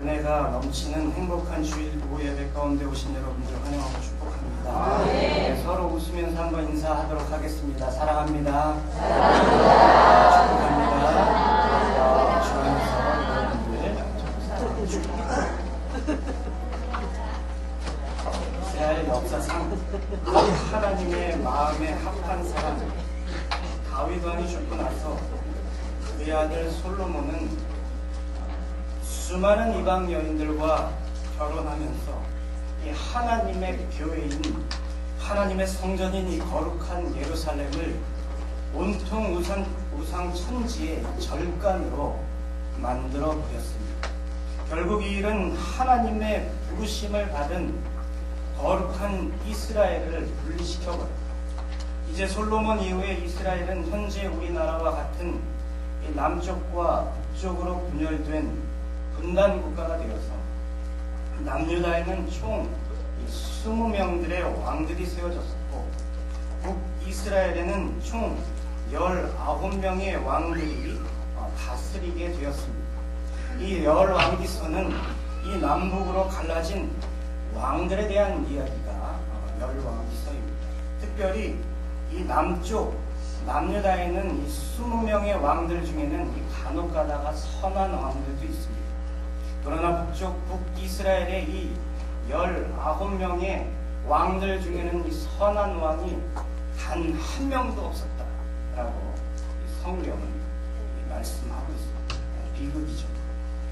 은혜가 넘치는 행복한 주일 보고 예배 가운데 오신 여러분들 환영하고 축복합니다. 네, 서로 웃으면서 한번 인사하도록 하겠습니다. 사랑합니다. 축복합니다. 주안에서 여러분들 이스라엘 역사상 하나님의 마음에 합한 사람 다윗 왕이 죽고 나서 그의 아들 솔로몬은 수많은 이방 여인들과 결혼하면서 이 하나님의 교회인 하나님의 성전인 이 거룩한 예루살렘을 온통 우상 천지의 절간으로 만들어 버렸습니다. 결국 이 일은 하나님의 부르심을 받은 거룩한 이스라엘을 분리시켜버렸다. 이제 솔로몬 이후에 이스라엘은 현재 우리나라와 같은 이 남쪽과 북쪽으로 분열된 분단 국가가 되어서 남유다에는 총 20명들의 왕들이 세워졌었고 북이스라엘에는 총 19명의 왕들이 다스리게 되었습니다. 이 열왕기서는 이 남북으로 갈라진 왕들에 대한 이야기가 열왕기서입니다. 특별히 이 남쪽 남유다에는 이 20명의 왕들 중에는 이 간혹 가다가 선한 왕들도 있습니다. 그러나 북쪽 북이스라엘의 이 19명의 왕들 중에는 이 선한 왕이 단 한 명도 없었다라고 성경은 말씀하고 있습니다. 비극이죠.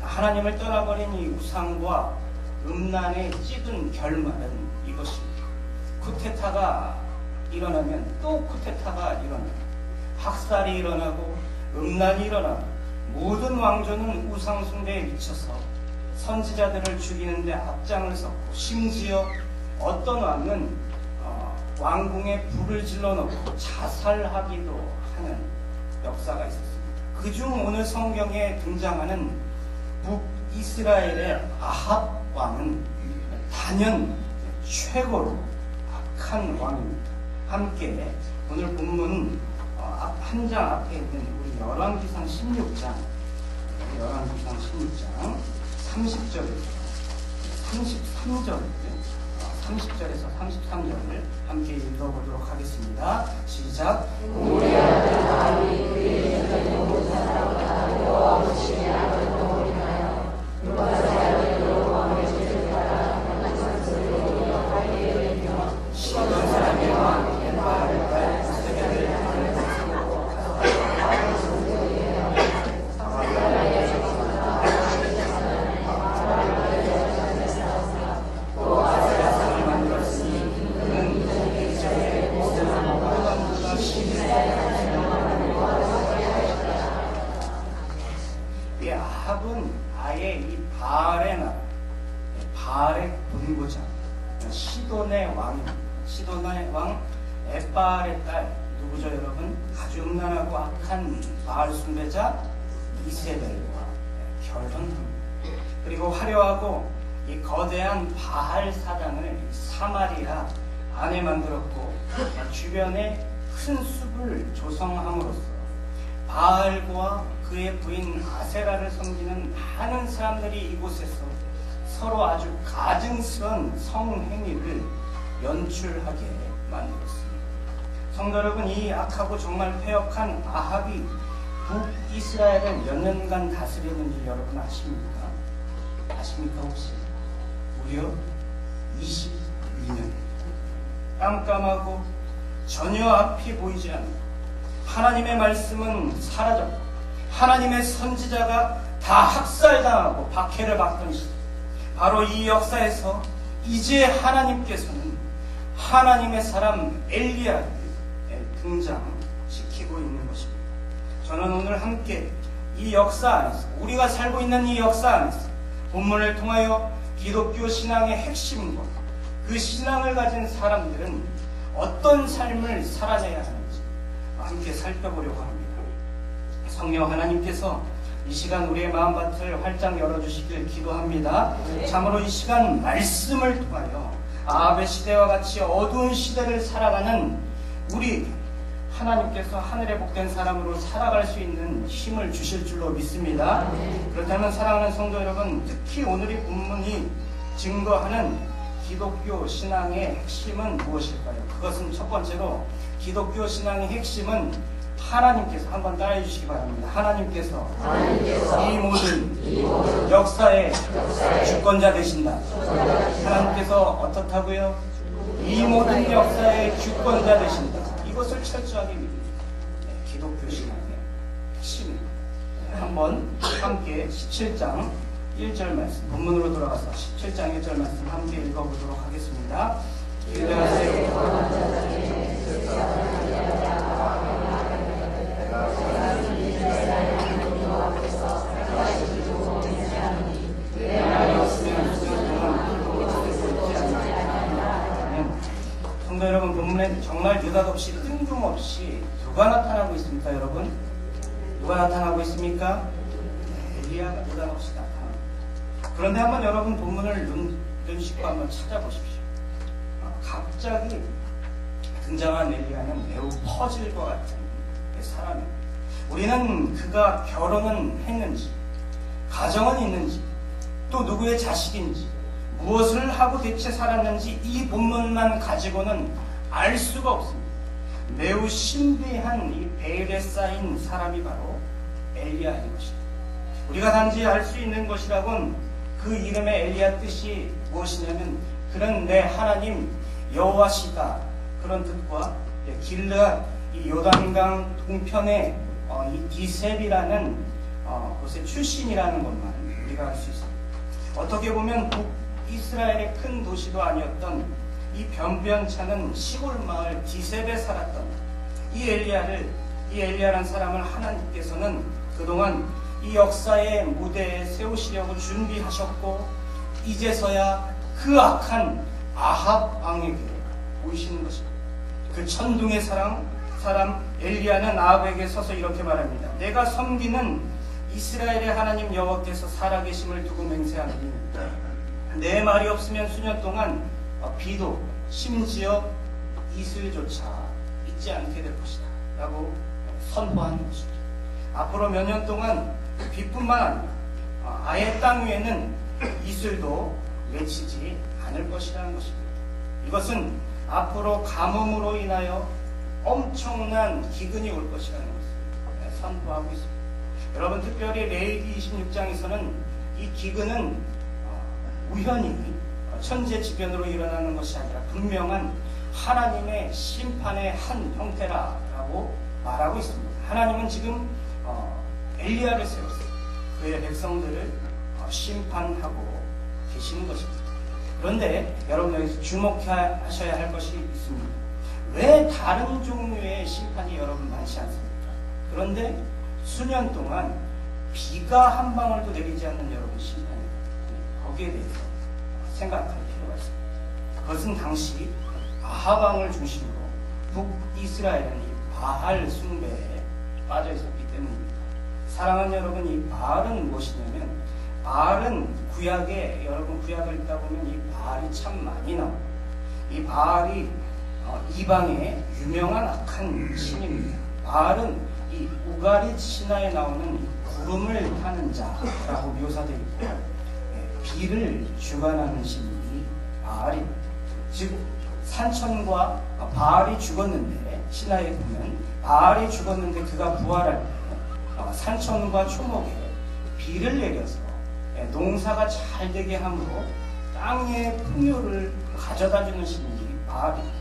하나님을 떠나버린 이 우상과 음란의 찌든 결말은 이것입니다. 쿠데타가 일어나면 또 쿠데타가 일어나고 학살이 일어나고 음란이 일어나고 모든 왕조는 우상 숭배에 미쳐서 선지자들을 죽이는데 앞장을 섰고 심지어 어떤 왕은 왕궁에 불을 질러놓고 자살하기도 하는 역사가 있었습니다. 그중 오늘 성경에 등장하는 북이스라엘의 아합 왕은 단연 최고로 악한 왕입니다. 함께 오늘 본문 한 장 앞에 있는 우리 열왕기상 16장 30절에서 30절에서 33절을 함께 읽어보도록 하겠습니다. 시작. 우리 아들 다윗이 그의 전에 모사라고 여호와의 아버지로 인하여 누가 자기의 여호와의 죄를 따라 하나님 소리로 하기에 되며 시돈 사람의 왕 엠바를 딸 세겜을 하는 것으로 가서 소리에 사마리아의 백성과 하나님의 자손을 바알의 자손에서 또 아세라상을 만들었으니 그는 이전에 이스라엘의 모든 왕과 이스라엘 이 아합은 아예 이 바알의 나라, 바알의 본고장, 시돈의 왕입니다. 시돈의 왕 엣바알의 딸 누구죠, 여러분? 아주 음란하고 악한 바알 숭배자 이세벨과 결혼합니다. 그리고 화려하고 이 거대한 바알 사당을 사마리아 안에 만들었고 주변에 큰 숲을 조성함으로써 바알과 그의 부인 아세라를 섬기는 많은 사람들이 이곳에서 서로 아주 가증스러운 성행위를 연출하게 만들었습니다. 성도 여러분, 이 악하고 정말 패역한 아합이 북이스라엘을 몇 년간 다스렸는지 여러분 아십니까? 아십니까 혹시? 무려 22년. 깜깜하고 전혀 앞이 보이지 않는 하나님의 말씀은 사라졌고 하나님의 선지자가 다 학살당하고 박해를 받던 시대, 바로 이 역사에서 이제 하나님께서는 하나님의 사람 엘리야를 등장시키고 있는 것입니다. 저는 오늘 함께 이 역사 안에서, 우리가 살고 있는 이 역사 안에서 본문을 통하여 기독교 신앙의 핵심과 그 신앙을 가진 사람들은 어떤 삶을 살아내야 하는지 함께 살펴보려고 합니다. 성령 하나님께서 이 시간 우리의 마음밭을 활짝 열어주시길 기도합니다. 참으로 이 시간 말씀을 통하여 아합의 시대와 같이 어두운 시대를 살아가는 우리 하나님께서 하늘에 복된 사람으로 살아갈 수 있는 힘을 주실 줄로 믿습니다. 그렇다면 사랑하는 성도 여러분, 특히 오늘 이 본문이 증거하는 기독교 신앙의 핵심은 무엇일까요? 그것은 첫 번째로 기독교 신앙의 핵심은 하나님께서, 한번 따라해 주시기 바랍니다. 하나님께서 이 모든 역사의 주권자 되신다. 하나님께서 어떻다고요? 이 모든 역사의 주권자 되신다. 이것을 철저하게 믿습니다. 기독교 신앙의 핵심입니다. 한번 함께 17장 1절 말씀, 본문으로 돌아가서 17장 1절 말씀 함께 읽어보도록 하겠습니다. 기도하세요. 성도 여러분, 본문에 정말 느닷없이 뜬금없이 누가 나타나고 있습니까, 여러분? 누가 나타나고 있습니까? 엘리야가 느닷없이 나타납니다. 그런데 한번 여러분 본문을 눈 씻고 한번 찾아보십시오. 갑자기 등장한 엘리야는 매우 퍼즐과 같은 사람입니다. 우리는 그가 결혼은 했는지, 가정은 있는지, 또 누구의 자식인지, 무엇을 하고 대체 살았는지 이 본문만 가지고는 알 수가 없습니다. 매우 신비한 이 베일에 쌓인 사람이 바로 엘리야인 것입니다. 우리가 단지 알 수 있는 것이라곤 그 이름의 엘리야 뜻이 무엇이냐면 그런 내 하나님 여호와시다, 그런 뜻과 길르앗 이 요단강 동편의 이 디셉이라는 곳의 출신이라는 것만 우리가 알 수 있습니다. 어떻게 보면 북이스라엘의 큰 도시도 아니었던 이 변변찮은 시골 마을 디셉에 살았던 이 엘리야라는 사람을 하나님께서는 그동안 이 역사의 무대에 세우시려고 준비하셨고, 이제서야 그 악한 아합 왕에게 보이시는 것입니다. 그 천둥의 사람 엘리야는 아합에게 서서 이렇게 말합니다. 내가 섬기는 이스라엘의 하나님 여호와께서 살아계심을 두고 맹세하노니 내 말이 없으면 수년 동안 비도 심지어 이슬조차 있지 않게 될 것이다 라고 선포하는 것입니다. 앞으로 몇 년 동안 비뿐만 아니라 아예 땅 위에는 이슬도 맺히지 않을 것이라는 것입니다. 이것은 앞으로 가뭄으로 인하여 엄청난 기근이 올 것이라는 것을 선포하고 있습니다. 여러분, 특별히 레위기 26장에서는 이 기근은 우연히 천재지변으로 일어나는 것이 아니라 분명한 하나님의 심판의 한 형태라고 말하고 있습니다. 하나님은 지금 엘리야를 세웠어요. 그의 백성들을 심판하고 계시는 것입니다. 그런데 여러분, 여기서 주목하셔야 할 것이 있습니다. 왜 다른 종류의 심판이 여러분 많지 않습니까? 그런데 수년 동안 비가 한 방울도 내리지 않는 여러분 심판입니다. 거기에 대해서 생각할 필요가 있습니다. 그것은 당시 아하방을 중심으로 북이스라엘은 이 바알 숭배에 빠져 있었기 때문입니다. 사랑하는 여러분, 이 바알은 무엇이냐면, 바알은 구약에, 여러분 구약을 읽다 보면 이 바알이 참 많이 나옵니다. 이 바알이 이방의 유명한 악한 신입니다. 바알은 이 우가리 신화에 나오는 이 구름을 타는 자라고 묘사되어 있고, 비를 주관하는 신이 바알입니다. 즉 산천과 바알이 죽었는데, 신화에 보면 바알이 죽었는데 그가 부활할 때 산천과 초목에 비를 내려서 농사가 잘 되게 함으로 땅의 풍요를 가져다주는 신이 바알입니다.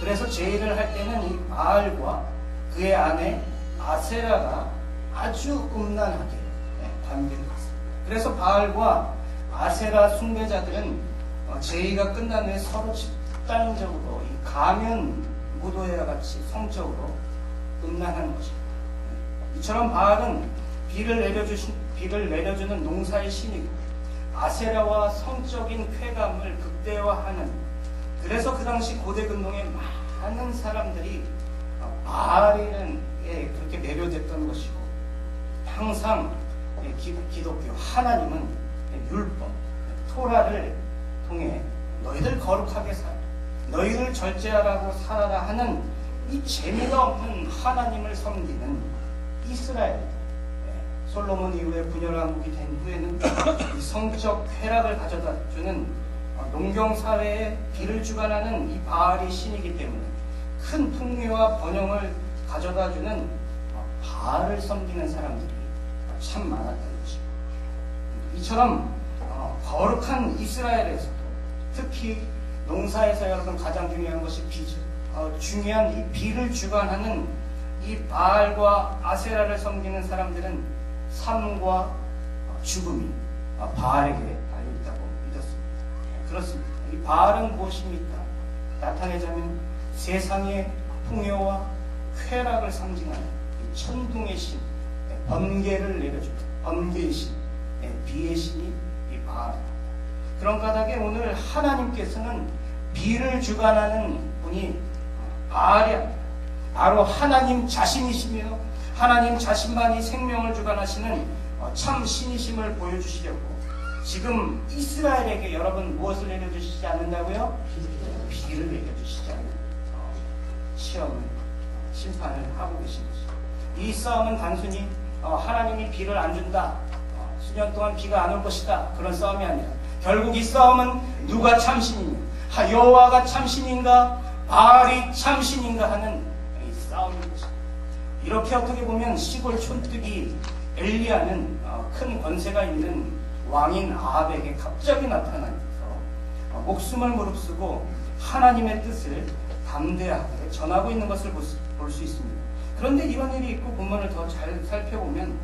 그래서 제의를 할 때는 이 바알과 그의 아내 아세라가 아주 음란하게 관계를 했습니다. 그래서 바알과 아세라 숭배자들은 제의가 끝난 후에 서로 집단적으로 이 가면 무도회와 같이 성적으로 음란한 것입니다. 이처럼 바알은 비를 내려주는 농사의 신이고, 아세라와 성적인 쾌감을 극대화하는, 그래서 그 당시 고대 근동에 많은 사람들이 바알에 그렇게 매료됐던 것이고, 항상 기독교 하나님은 율법 토라를 통해 너희들 거룩하게 살아, 너희를 절제하라고 살아라 하는 이 재미가 없는 하나님을 섬기는 이스라엘, 솔로몬 이후에 분열왕국이 된 후에는 이 성적 쾌락을 가져다주는 농경사회에 비를 주관하는 이 바알이 신이기 때문에 큰 풍요와 번영을 가져다주는 바알을 섬기는 사람들이 참 많았다는 것입니다. 이처럼 거룩한 이스라엘에서도 특히 농사에서 여러분 가장 중요한 것이 비죠. 중요한 이 비를 주관하는 이 바알과 아세라를 섬기는 사람들은 삶과 죽음이 바알에게 달려있다고 믿었습니다. 그렇습니다. 이 바알은 무엇입니까? 나타내자면 세상의 풍요와 쾌락을 상징하는 이 천둥의 신, 번개를 내려주는 번개의 신, 비의 신이 이 바알입니다. 그런 까닭에 오늘 하나님께서는 비를 주관하는 분이 바알이 아니라 바로 하나님 자신이시며 하나님 자신만이 생명을 주관하시는 참 신이심을 보여주시려고 지금 이스라엘에게 여러분 무엇을 내려주시지 않는다고요? 비를 내려주시지 않는 시험을 심판을 하고 계신 것이죠. 이 싸움은 단순히 하나님이 비를 안 준다, 수년 동안 비가 안 올 것이다, 그런 싸움이 아니라 결국 이 싸움은 누가 참신이냐, 여호와가 참신인가 바알이 참신인가 하는 이 싸움인 것입니다. 이렇게 어떻게 보면 시골 촌뜨기 엘리야는 큰 권세가 있는 왕인 아합에게 갑자기 나타나서 목숨을 무릅쓰고 하나님의 뜻을 담대하게 전하고 있는 것을 볼 수 있습니다. 그런데 이런 일이 있고 본문을 더 잘 살펴보면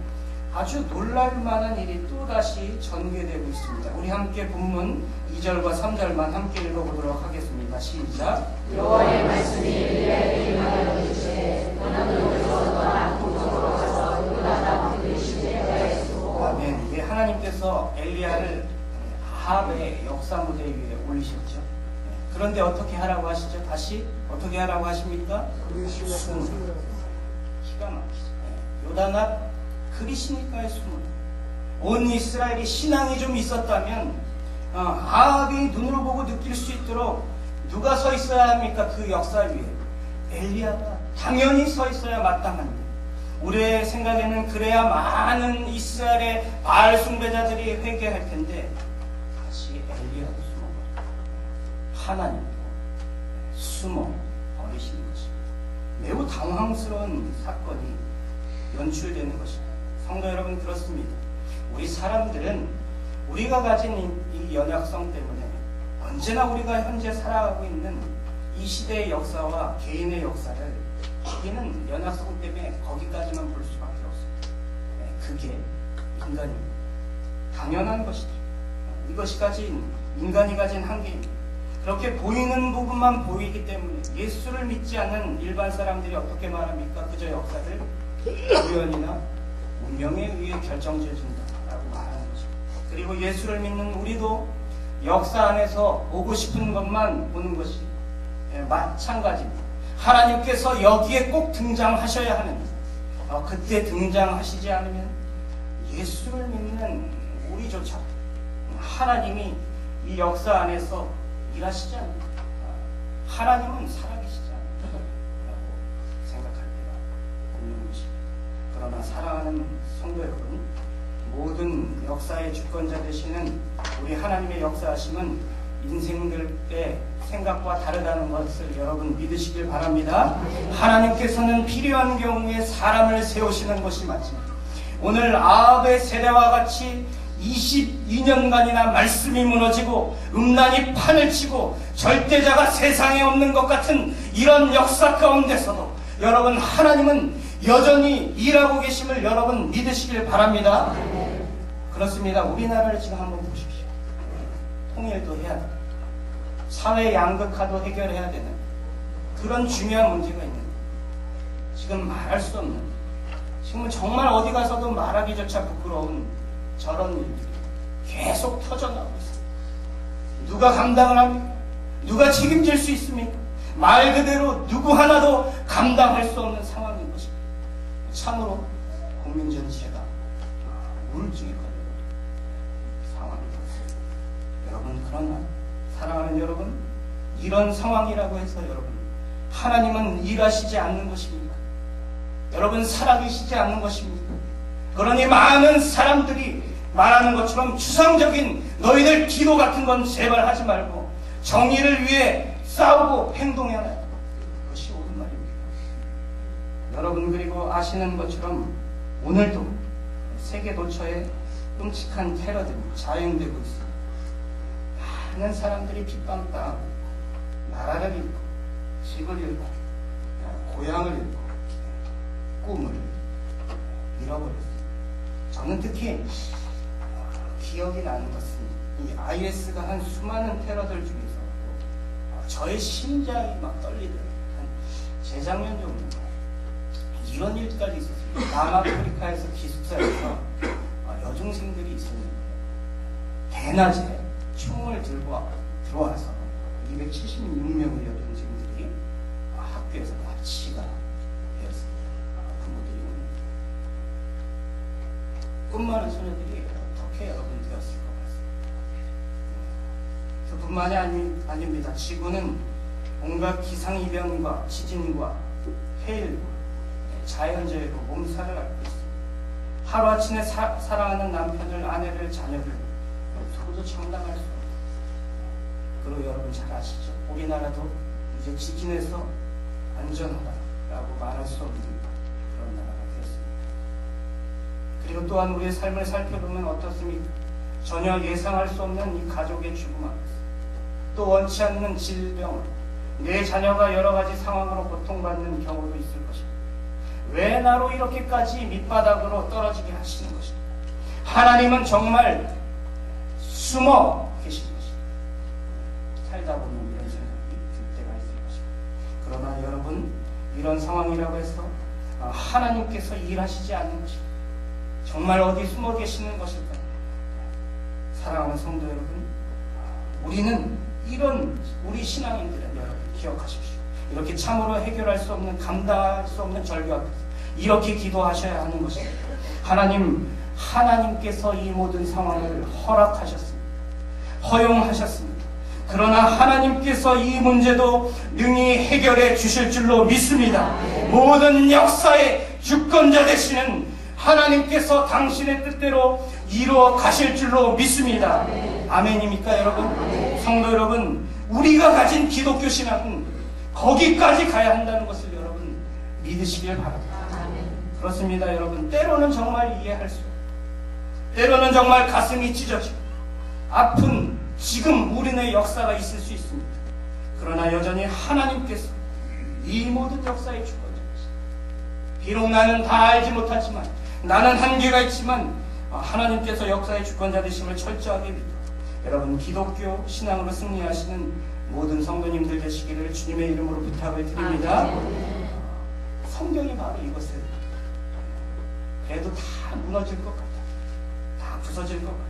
아주 놀랄만한 일이 또다시 전개되고 있습니다. 우리 함께 본문 2절과 3절만 함께 읽어보도록 하겠습니다. 시작. 여호와의 말씀이 엘리야에게 임하여 이르시되 너는 여기서 떠나 동쪽으로 가서 요단강 들으실 때가 있고. 아멘. 이게 하나님께서 엘리야를 아합의 역사 무대 위에 올리셨죠. 그런데 어떻게 하라고 하시죠? 다시 어떻게 하라고 하십니까? 숨을. 기가 막히죠. 요단 앞 그리시니까의 숨을. 온 이스라엘이 신앙이 좀 있었다면 아합이 눈으로 보고 느낄 수 있도록 누가 서 있어야 합니까? 그 역사 위에 엘리야가 당연히 서 있어야 마땅합니다. 우리의 생각에는 그래야 많은 이스라엘의 바알 숭배자들이 회개할 텐데 다시 엘리야도 숨어버립니다. 하나님도 숨어 버리시는 것입니다. 매우 당황스러운 사건이 연출되는 것입니다. 성도 여러분, 그렇습니다. 우리 사람들은 우리가 가진 이 연약성 때문에 언제나 우리가 현재 살아가고 있는 이 시대의 역사와 개인의 역사를 우리는 연약성 때문에 거기까지만 볼 수밖에 없습니다. 그게 인간입니다. 당연한 것이다. 이것이 가진 인간이 가진 한계입니다. 그렇게 보이는 부분만 보이기 때문에 예수를 믿지 않는 일반 사람들이 어떻게 말합니까? 그저 역사를 우연이나 운명에 의해 결정지어진다라고 말하는 것입니다. 그리고 예수를 믿는 우리도 역사 안에서 보고 싶은 것만 보는 것이 마찬가지입니다. 하나님께서 여기에 꼭 등장하셔야 하는데 그때 등장하시지 않으면 예수를 믿는 우리조차 하나님이 이 역사 안에서 일하시지 않는다. 하나님은 살아계시지 않는다라고 생각할 때가 있는 것입니다. 그러나 사랑하는 성도 여러분, 모든 역사의 주권자 되시는 우리 하나님의 역사하심은 인생들의 생각과 다르다는 것을 여러분 믿으시길 바랍니다. 하나님께서는 필요한 경우에 사람을 세우시는 것이 맞습니다. 오늘 아합의 세대와 같이 22년간이나 말씀이 무너지고 음란이 판을 치고 절대자가 세상에 없는 것 같은 이런 역사 가운데서도 여러분 하나님은 여전히 일하고 계심을 여러분 믿으시길 바랍니다. 그렇습니다. 우리나라를 지금 한번 보십시오. 통일도 해야 됩니다. 사회 양극화도 해결해야 되는 그런 중요한 문제가 있는데 지금 말할 수 없는, 지금 정말 어디 가서도 말하기조차 부끄러운 저런 일들이 계속 터져나오고 있습니다. 누가 감당을 합니까? 누가 책임질 수 있습니까? 말 그대로 누구 하나도 감당할 수 없는 상황인 것입니다. 참으로 국민 전체가 우울증에 걸려버린 상황인 것입니다. 여러분, 그러나 사랑하는 여러분, 이런 상황이라고 해서 여러분 하나님은 일하시지 않는 것입니다. 여러분, 살아계시지 않는 것입니다. 그러니 많은 사람들이 말하는 것처럼 추상적인 너희들 기도 같은 건 제발 하지 말고 정의를 위해 싸우고 행동해야 한다. 그것이 옳은 말입니다. 여러분, 그리고 아시는 것처럼 오늘도 세계 도처에 끔찍한 테러들이 자행되고 있습니다. 많은 사람들이 빗방땅하고 나라를 잃고 집을 잃고 고향을 잃고 꿈을 잃어버렸어요. 저는 특히 기억이 나는 것은 이 IS가 한 수많은 테러들 중에서 저의 심장이 막 떨리더라고요. 한 재작년 정도 이런 일까지 있었어요. 남아프리카에서 기숙사에서 여중생들이 있었는데 대낮에 총을 들고 들어와서 276명의 여중생들이 학교에서 납치가 되었습니다. 부모들이 오는 꿈 많은 소녀들이 어떻게 여러분 되었을 것 같습니다. 그뿐만이 아닙니다. 지구는 온갖 기상이변과 지진과 해일과 자연재해로 몸살을 앓고 있습니다. 하루아침에 사랑하는 남편을, 아내를, 자녀를 서로도 장담할 수 없습니다. 그리고 여러분 잘 아시죠? 우리나라도 이제 지진에서 안전하다라고 말할 수 없는 그런 나라가 되었습니다. 그리고 또한 우리의 삶을 살펴보면 어떻습니까? 전혀 예상할 수 없는 이 가족의 죽음 앞에서 또 원치 않는 질병, 내 자녀가 여러 가지 상황으로 고통받는 경우도 있을 것입니다. 왜 나로 이렇게까지 밑바닥으로 떨어지게 하시는 것입니까? 하나님은 정말 숨어 계신 것입니다. 살다 보면 이런 생각이 들 때가 있을 것입니다. 그러나 여러분, 이런 상황이라고 해서 하나님께서 일하시지 않는 것입니다. 정말 어디 숨어 계시는 것일까요? 사랑하는 성도 여러분, 우리는 우리 신앙인들은 여러분 기억하십시오. 이렇게 참으로 해결할 수 없는, 감당할 수 없는 절규 앞에서 이렇게 기도하셔야 하는 것입니다. 하나님께서 이 모든 상황을 허락하셨습니다. 허용하셨습니다. 그러나 하나님께서 이 문제도 능히 해결해 주실 줄로 믿습니다. 모든 역사의 주권자 되시는 하나님께서 당신의 뜻대로 이루어 가실 줄로 믿습니다. 아멘입니까, 여러분? 성도 여러분, 우리가 가진 기독교 신앙은 거기까지 가야 한다는 것을 여러분 믿으시길 바랍니다. 그렇습니다, 여러분. 때로는 정말 이해할 수 없고, 때로는 정말 가슴이 찢어지고 아픈 지금 우리의 역사가 있을 수 있습니다. 그러나 여전히 하나님께서 이 모든 역사의 주권자이십니다. 비록 나는 다 알지 못하지만, 나는 한계가 있지만 하나님께서 역사의 주권자 되심을 철저하게 믿고 여러분 기독교 신앙으로 승리하시는 모든 성도님들 되시기를 주님의 이름으로 부탁을 드립니다. 성경이 바로 이것을 그래도 다 무너질 것 같다, 다 부서질 것 같다,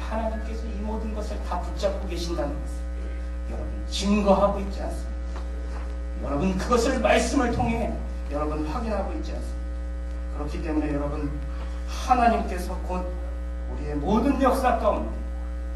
하나님께서 이 모든 것을 다 붙잡고 계신다는 것을 여러분 증거하고 있지 않습니까? 여러분 그것을 말씀을 통해 여러분 확인하고 있지 않습니까? 그렇기 때문에 여러분 하나님께서 곧 우리의 모든 역사 가운데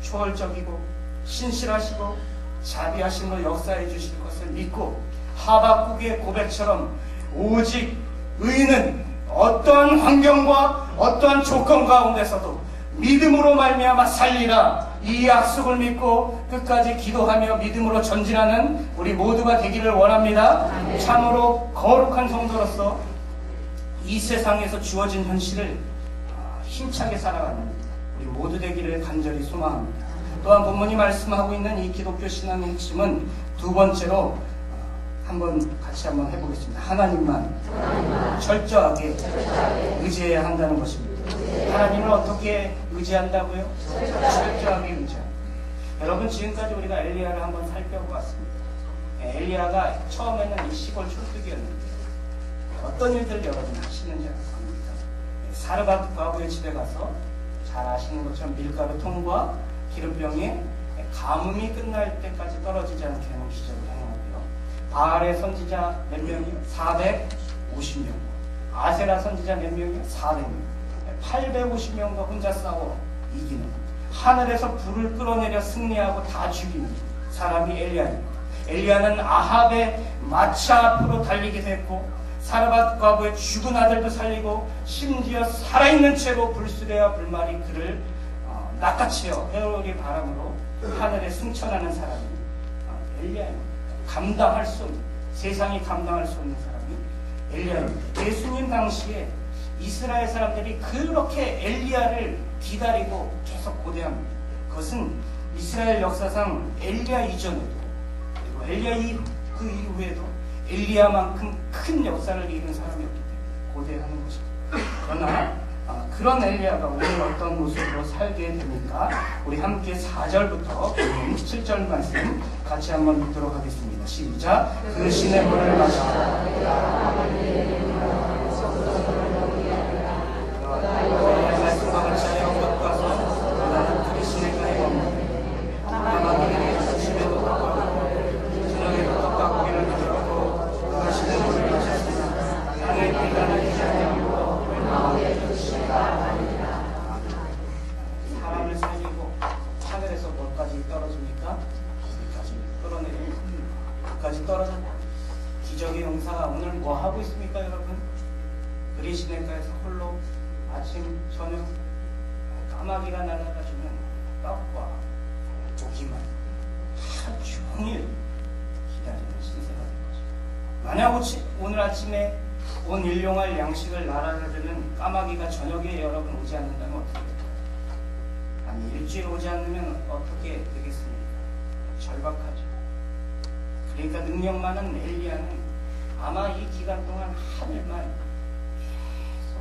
초월적이고 신실하시고 자비하심으로 역사해 주실 것을 믿고 하박국의 고백처럼 오직 의인은 어떠한 환경과 어떠한 조건 가운데서도 믿음으로 말미암아 살리라, 이 약속을 믿고 끝까지 기도하며 믿음으로 전진하는 우리 모두가 되기를 원합니다. 참으로 거룩한 성도로서 이 세상에서 주어진 현실을 힘차게 살아가는 우리 모두 되기를 간절히 소망합니다. 또한 본문이 말씀하고 있는 이 기독교 신앙의 핵심은 두 번째로 같이 한번 해보겠습니다. 하나님만 철저하게 의지해야 한다는 것입니다. 하나님을 어떻게 의지한다고요? 철저하게 의지합니다. 여러분 지금까지 우리가 엘리야를 한번 살펴보았습니다. 엘리야가 처음에는 이 시골 촌뜨기였는데 어떤 일들 여러분 하시는지 압니까? 사르밧 과부의 집에 가서 잘 아시는 것처럼 밀가루 통과 기름병에 가뭄이 끝날 때까지 떨어지지 않게 하는 기적을 행하고요. 바알의 선지자 몇 명이요? 450명. 아세라 선지자 몇 명이요? 400명. 850명과 혼자 싸워 이기는, 하늘에서 불을 끌어내려 승리하고 다 죽이는 사람이 엘리야입니다. 엘리야는 아합의 마차 앞으로 달리게 됐고 사르밧 과부의 죽은 아들도 살리고 심지어 살아있는 채로 불수레와 불말이 그를 낚아채어 회오리 바람으로 하늘에 승천하는 사람이 엘리야입니다. 감당할 수 없는, 세상이 감당할 수 없는 사람이 엘리야입니다. 예수님 당시에 이스라엘 사람들이 그렇게 엘리야를 기다리고 계속 고대합니다. 그것은 이스라엘 역사상 엘리야 이전에도 그리고 엘리야 그 이후에도 엘리야만큼 큰 역사를 이룬 사람이 없기 때문에 고대하는 것입니다. 그러나 그런 엘리야가 오늘 어떤 모습으로 살게 됩니까? 우리 함께 4절부터 7절 말씀 같이 한번 읽도록 하겠습니다. 시작. 그 신의 물을 마시라. 말씀과 같이 하여 곧 가서 나는 그 신의 가에 머무르니 까마귀에게 집에도 떡하고 저녁에도 떡과 고기를 가져가고 그 신의 물을 마셨으나 땅의 비단을 이지 아니하고 사람을 살리고 하늘에서 뭐까지 떨어집니까? 여기까지 끌어내리고 여기까지 떨어졌다. 기적의 용사가 오늘 뭐 하고 있습니까, 여러분? 그리시네가에서 홀로 아침 저녁 까마귀가 날아가주면 떡과 고기만 하루 종일 기다리는 신세가 된 거죠. 만약 오늘 아침에 온 일용할 양식을 날아가주는 까마귀가 저녁에 여러분 오지 않는다면 어떻게 될까요? 아니 일주일 오지 않으면 어떻게 되겠습니까? 절박하죠. 그러니까 능력 많은 엘리야는 아마 이 기간 동안 하늘만 계속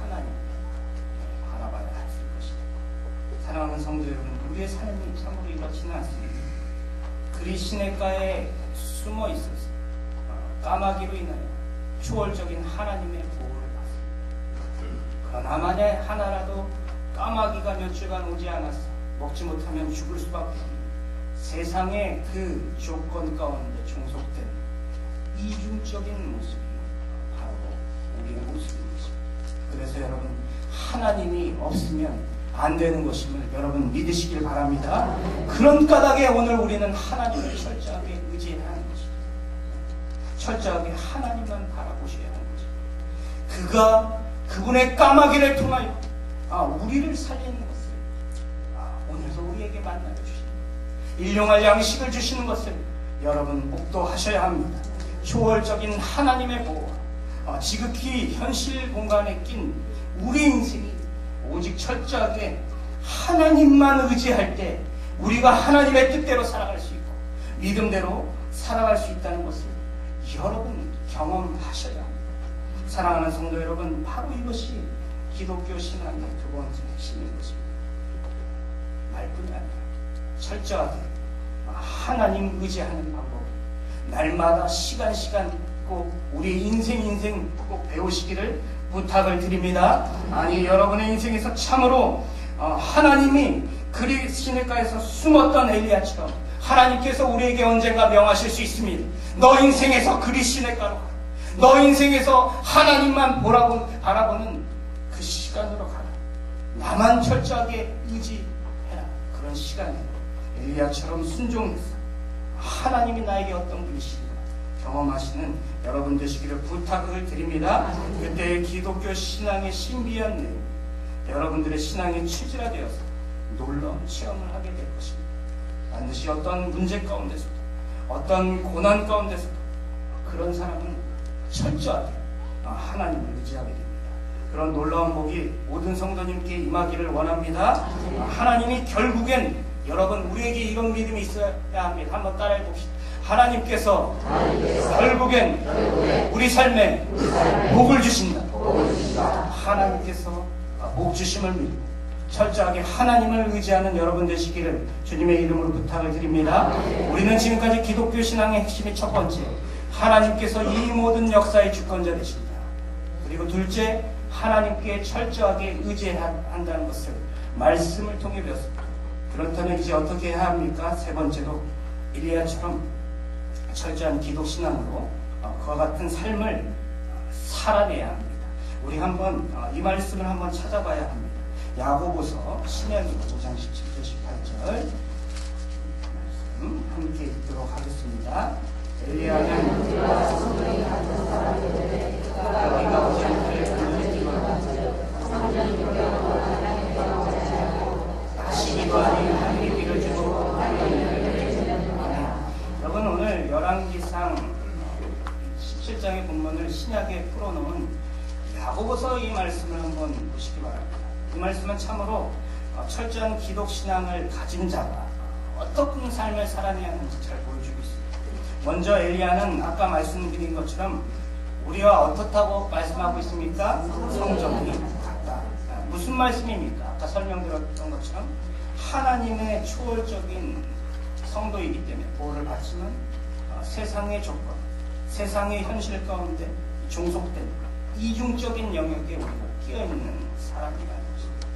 하나님 바라봐야 했을 것입니다. 사랑하는 성도 여러분, 우리의 삶이 참으로 이렇지는 않습니다. 그리 시냇가에 숨어 있어서 까마귀로 인하여 초월적인 하나님의 보호를 받습니다. 그러나 만약 하나라도 까마귀가 몇 주간 오지 않았어 먹지 못하면 죽을 수밖에 없는 세상의 그 조건 가운데 종속된 이중적인 모습이 바로 우리의 모습인 것입니다. 그래서 여러분, 하나님이 없으면 안 되는 것임을 여러분 믿으시길 바랍니다. 그런 까닭에 오늘 우리는 하나님을 철저하게 의지해야 하는 것입니다. 철저하게 하나님만 바라보셔야 하는 것입니다. 그분의 까마귀를 통하여 우리를 살리는 것을 오늘도 우리에게 만나게 주십니다. 일용할 양식을 주시는 것을 여러분 목도하셔야 합니다. 초월적인 하나님의 보호, 지극히 현실 공간에 낀 우리 인생이 오직 철저하게 하나님만 의지할 때 우리가 하나님의 뜻대로 살아갈 수 있고 믿음대로 살아갈 수 있다는 것을 여러분 경험하셔야 합니다. 사랑하는 성도 여러분, 바로 이것이 기독교 신앙의 두 번째 핵심인 것입니다. 말뿐이 아니라 철저하게 하나님 의지하는 방법, 날마다 시간 꼭 우리 인생 꼭 배우시기를 부탁을 드립니다. 아니 여러분의 인생에서 참으로 하나님이 그리 시냇가에서 숨었던 엘리야처럼 하나님께서 우리에게 언젠가 명하실 수 있습니다. 너 인생에서 그리 시냇가로 가라. 너 인생에서 하나님만 바라보는 그 시간으로 가라. 나만 철저하게 의지해라. 그런 시간에 엘리야처럼 순종해서 하나님이 나에게 어떤 분이신가 경험하시는 여러분 되시기를 부탁을 드립니다. 그때 기독교 신앙의 신비한 내용, 여러분들의 신앙이 체질화되어서 놀라운 체험을 하게 될 것입니다. 반드시 어떤 문제 가운데서도 어떤 고난 가운데서도 그런 사람은 철저하게 하나님을 의지하게 됩니다. 그런 놀라운 복이 모든 성도님께 임하기를 원합니다. 하나님이 결국엔 여러분 우리에게 이런 믿음이 있어야 합니다. 한번 따라해 봅시다. 하나님께서 결국엔 우리 삶에 복을 주신다. 하나님께서 복 주심을 믿고 철저하게 하나님을 의지하는 여러분 되시기를 주님의 이름으로 부탁을 드립니다. 우리는 지금까지 기독교 신앙의 핵심이 첫 번째, 하나님께서 이 모든 역사의 주권자 되신다. 그리고 둘째, 하나님께 철저하게 의지해야 한다는 것을 말씀을 통해 배웠습니다. 그렇다면 이제 어떻게 해야 합니까? 세 번째로 엘리야처럼 철저한 기독신앙으로 그와 같은 삶을 살아내야 합니다. 우리 한번 이 말씀을 한번 찾아봐야 합니다. 야고보서 신약기 5장 17절 18절 말씀 함께 읽도록 하겠습니다. 17장의 본문을 신약에 풀어놓은 야고보서 이 말씀을 한번 보시기 바랍니다. 이 말씀은 참으로 철저한 기독 신앙을 가진 자가 어떤 삶을 살아내야 하는지 잘 보여주고 있습니다. 먼저 엘리야는 아까 말씀드린 것처럼 우리와 어떻다고 말씀하고 있습니까? 성정이 같다. 무슨 말씀입니까? 아까 설명드렸던 것처럼 하나님의 초월적인 성도이기 때문에 보호를 받지만 세상의 조건, 세상의 현실 가운데 종속된 이중적인 영역에 우리가 끼어있는 사람이라는 것입니다.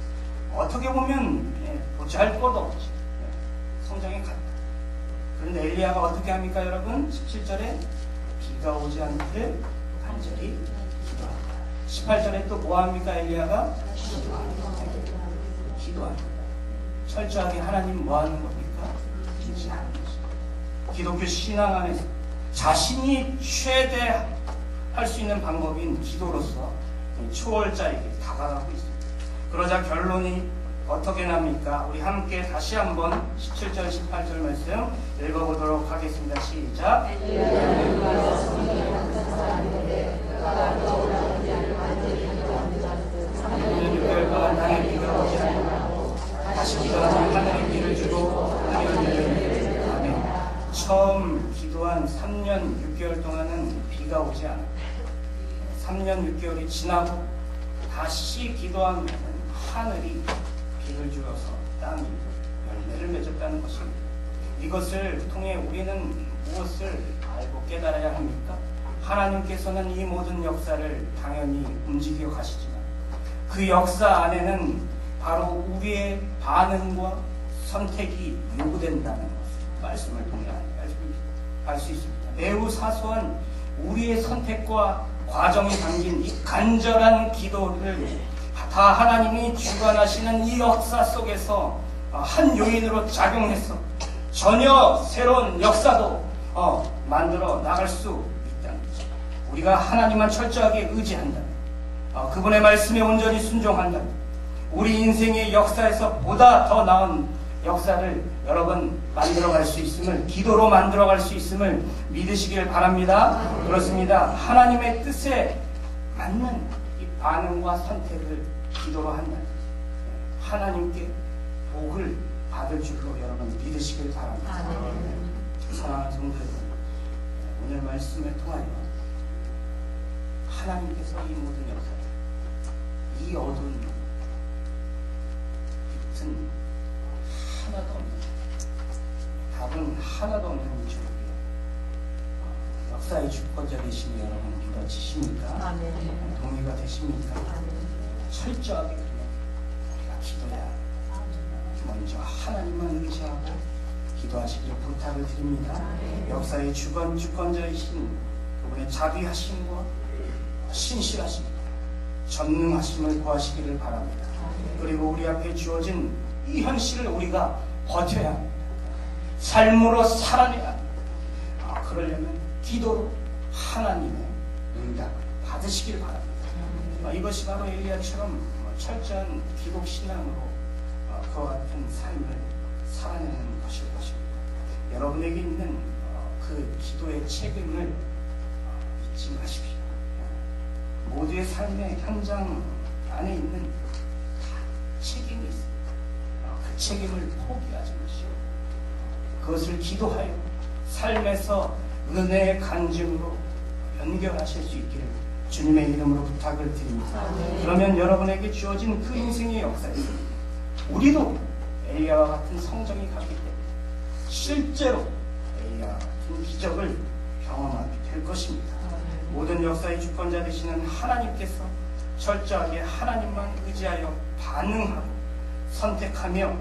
어떻게 보면 보잘것없지 성정이 같다. 그런데 엘리야가 어떻게 합니까 여러분? 17절에 비가 오지 않기를 간절히 기도한다. 18절에 또 뭐합니까 엘리야가? 기도한다. 철저하게 하나님 뭐하는 겁니까? 기도하는 것입니다. 기독교 신앙 안에서 자신이 최대할 수 있는 방법인 기도로서 초월자에게 다가가고 있습니다. 그러자 결론이 어떻게 납니까? 우리 함께 다시 한번 17절 18절 말씀 읽어보도록 하겠습니다. 시작. 땅에 비가 오지 않고 다시 기도하면 하늘에 비를 주고 땅에 비를 아멘. 처음 기도한 3년 6개월 동안은 비가 오지 않았다. 3년 6개월이 지나고 다시 기도하면 하늘이 비를 주어서 땅이 열매를 맺었다는 것입니다. 이것을 통해 우리는 무엇을 알고 깨달아야 합니까? 하나님께서는 이 모든 역사를 당연히 움직여 가시지만 그 역사 안에는 바로 우리의 반응과 선택이 요구된다는 것을 말씀을 통해 알 수 있습니다. 매우 사소한 우리의 선택과 과정이 담긴 이 간절한 기도를 다 하나님이 주관하시는 이 역사 속에서 한 요인으로 작용해서 전혀 새로운 역사도 만들어 나갈 수 있다는 거죠. 우리가 하나님만 철저하게 의지한다면, 그분의 말씀에 온전히 순종한다면 우리 인생의 역사에서 보다 더 나은 역사를 여러 번 만들어갈 수 있음을, 기도로 만들어갈 수 있음을 믿으시길 바랍니다. 그렇습니다. 하나님의 뜻에 맞는 이 반응과 선택을 기도로 한다면 하나님께 복을 받을 줄로 여러분 믿으시길 바랍니다. 사랑하는 성도 여러분, 오늘 말씀을 통하여 하나님께서 이 모든 역사를, 이 어두운 빛은 하나도 없는, 답은 하나도 없는 주를 역사의 주권자 되시니 여러분 믿어지십니까? 동의가 되십니까? 철저하게 우리가 기도해야 먼저 하나님만 의지하고 기도하시길 부탁을 드립니다. 역사의 주권자이신 그분의 자비하심과 신실하심, 전능하심을 구하시기를 바랍니다. 그리고 우리 앞에 주어진 이 현실을 우리가 버텨야 합니다. 삶으로 살아내야 합니다. 그러려면 기도로 하나님의 응답을 받으시길 바랍니다. 이것이 바로 엘리야처럼 철저한 기독 신앙으로 그와 같은 삶을 살아내는 것일 것입니다. 여러분에게 있는 그 기도의 책임을 잊지 마십시오. 모두의 삶의 현장 안에 있는 책임이 있습니다. 그 책임을 포기하지 마시고 그것을 기도하여 삶에서 은혜의 간증으로 연결하실 수 있기를 주님의 이름으로 부탁을 드립니다. 그러면 여러분에게 주어진 그 인생의 역사에서 우리도 엘리야와 같은 성정이 가기 때문에 실제로 엘리야와 같은 기적을 경험하게 될 것입니다. 모든 역사의 주권자 되시는 하나님께서 철저하게 하나님만 의지하여 반응하고 선택하며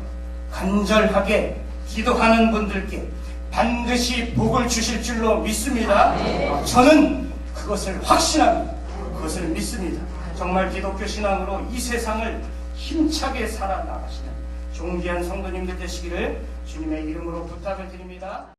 간절하게 기도하는 분들께 반드시 복을 주실 줄로 믿습니다. 저는 그것을 확신합니다. 그것을 믿습니다. 정말 기독교 신앙으로 이 세상을 힘차게 살아나가시는 존귀한 성도님들 되시기를 주님의 이름으로 부탁을 드립니다.